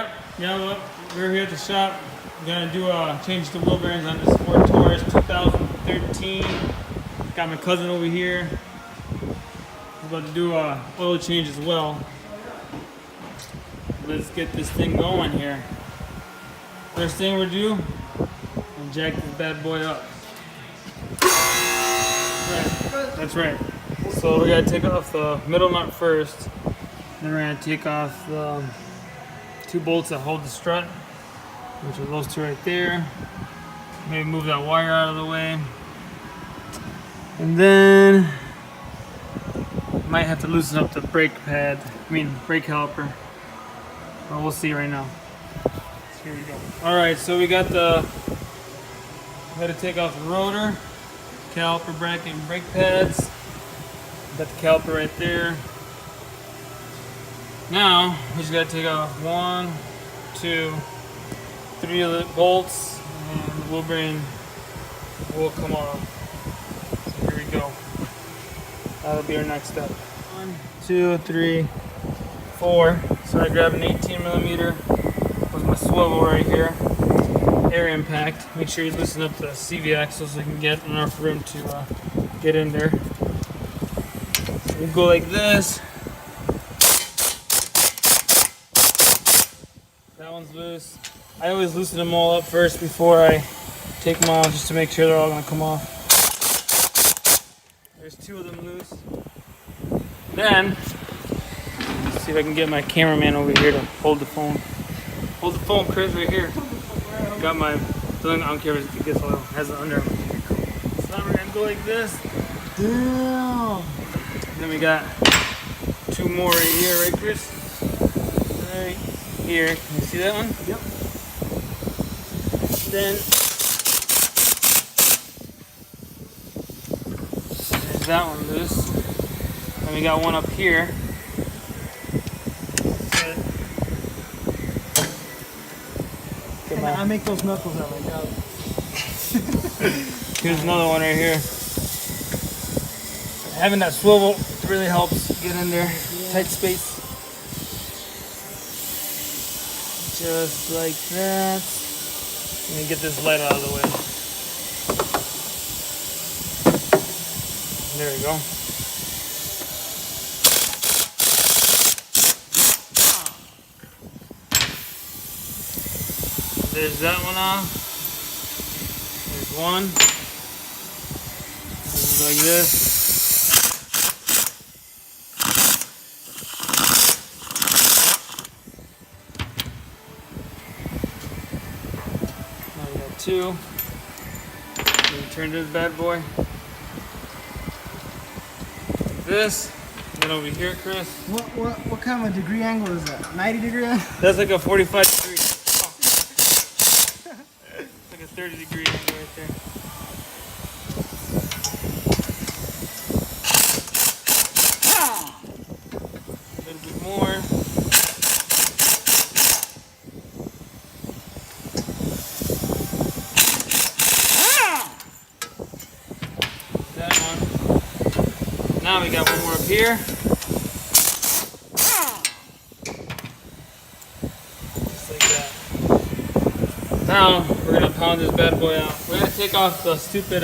Yep. Yeah, well, we're here at the shop. We're gonna do change the wheel bearings on this Ford Taurus 2013. Got my cousin over here. He's about to do a oil change as well. Let's get this thing going here. First thing we're do, and jack this bad boy up. Right. That's right. So we gotta take off the middle nut first. Then we're gonna take off the two bolts that hold the strut, which are those two right there. Maybe move that wire out of the way. And then might have to loosen up the brake pad, brake caliper. Well, we'll see right now. So here we go. Alright, so we got to take off the rotor, caliper bracket and brake pads. Got the caliper right there. Now we just gotta take off 1, 2, 3 of the bolts, and the wheel bearing will come off. So here we go. That'll be our next step. 1, 2, 3, 4. So I grabbed an 18mm with my swivel right here. Air impact. Make sure you loosen up the CV axle so you can get enough room to get in there. So we'll go like this. That one's loose. I always loosen them all up first before I take them off, just to make sure they're all going to come off. There's 2 of them loose. Then, let's see if I can get my cameraman over here to hold the phone. Hold the phone, Chris, right here. Got my, I don't care if it gets oil, it has it under. So now we're going to go like this. Damn. Then we got 2 more right here, right, Chris? Right here. Can you see that one? Yep. Then there's that one loose. And we got one up here. I make those knuckles out like that. Here's another one right here. Having that swivel really helps get in there. Yeah. Tight space. Just like that. Let me get this light out of the way. There we go. There's that one off. There's one. This is like this. Now we got 2. Then turn this bad boy. Like this. Then over here, Chris. What kind of a degree angle is that? 90 degree angle? That's like a 45 degree. 30-degree angle right there. A little bit more. That one. Now we got one more up here. Now we're gonna pound this bad boy out. We're gonna take off the stupid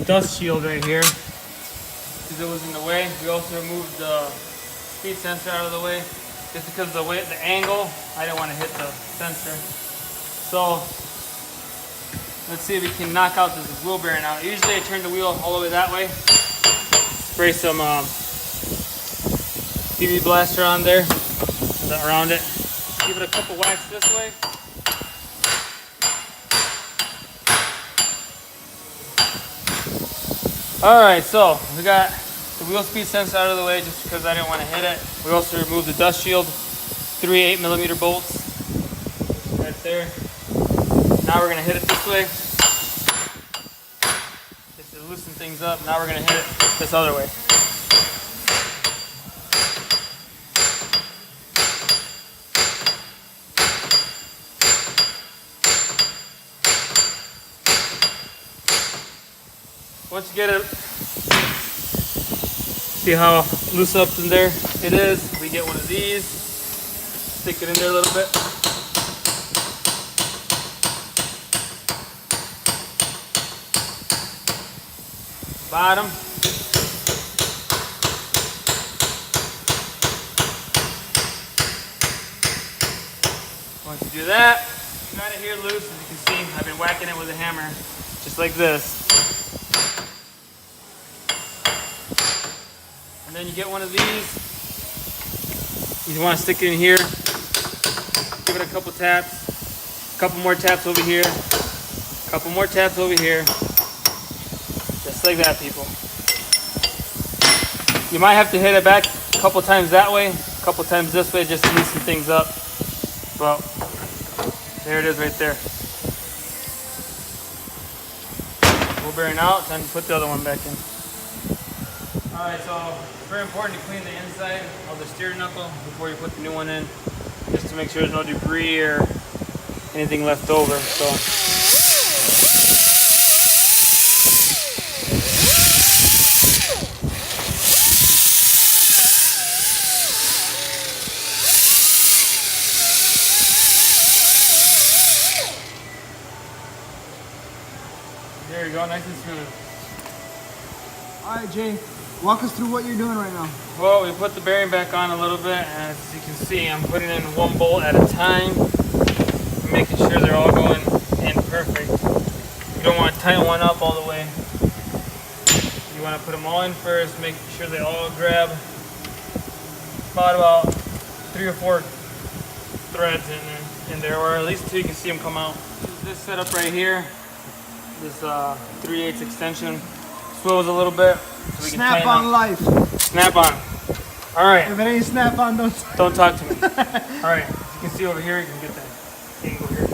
dust shield right here because it was in the way. We also removed the speed sensor out of the way just because of the angle. I didn't want to hit the sensor. So let's see if we can knock out this wheel bearing out. Usually I turn the wheel all the way that way. Spray some PV blaster on there around it. Give it a couple whacks this way. Alright, so we got the wheel speed sensor out of the way just because I didn't want to hit it. We also removed the dust shield, 3 8mm bolts right there. Now we're going to hit it this way just to loosen things up. Now we're going to hit it this other way. Once you get it, see how loose up in there it is, we get one of these. stick it in there a little bit. Bottom. Once you do that, kind of here loose. As you can see, I've been whacking it with a hammer, just like this. And then you get one of these. You want to stick it in here. Give it a couple taps. A couple more taps over here. A couple more taps over here. Just like that, people. You might have to hit it back a couple times that way, a couple times this way, just to loosen things up. Well, there it is right there. We'll bearing out, time to put the other one back in. Alright, so it's very important to clean the inside of the steering knuckle before you put the new one in, just to make sure there's no debris or anything left over. So there you go, nice and smooth. Alright, Jay, walk us through what you're doing right now. Well, we put the bearing back on a little bit, and as you can see, I'm putting in one bolt at a time, making sure they're all going in perfect. You don't want to tighten one up all the way. You want to put them all in first, make sure they all grab about 3 or 4 threads in there, or at least 2. You can see them come out. This setup right here, this 3/8 extension, swivels a little bit. So we Snap on life. Snap on. All right. If it ain't snap on, don't talk to me. All right. As you can see over here, you can get that angle here.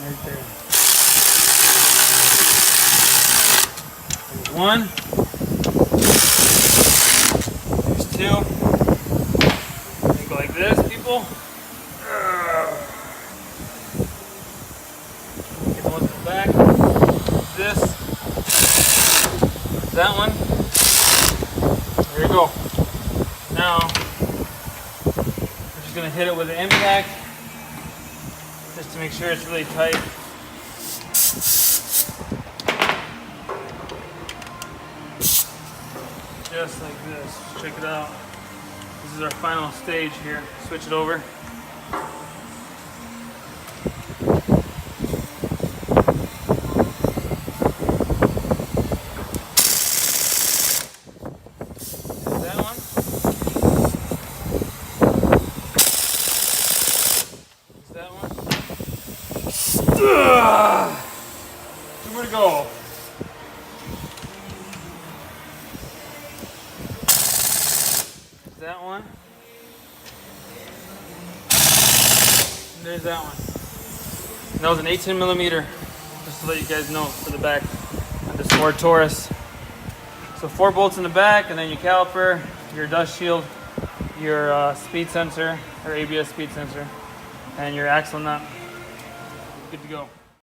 Right there. There's one. There's 2. You go like this, people. Get the ones in the back. This. That one. There you go. Now, we're just going to hit it with an impact just to make sure it's really tight. Just like this. Check it out. This is our final stage here. Switch it over. Two more to go. There's that one. And there's that one. And that was an 18mm, just to let you guys know, for the back of this Ford Taurus. So 4 bolts in the back, and then your caliper, your dust shield, your speed sensor, or ABS speed sensor, and your axle nut. Good to go.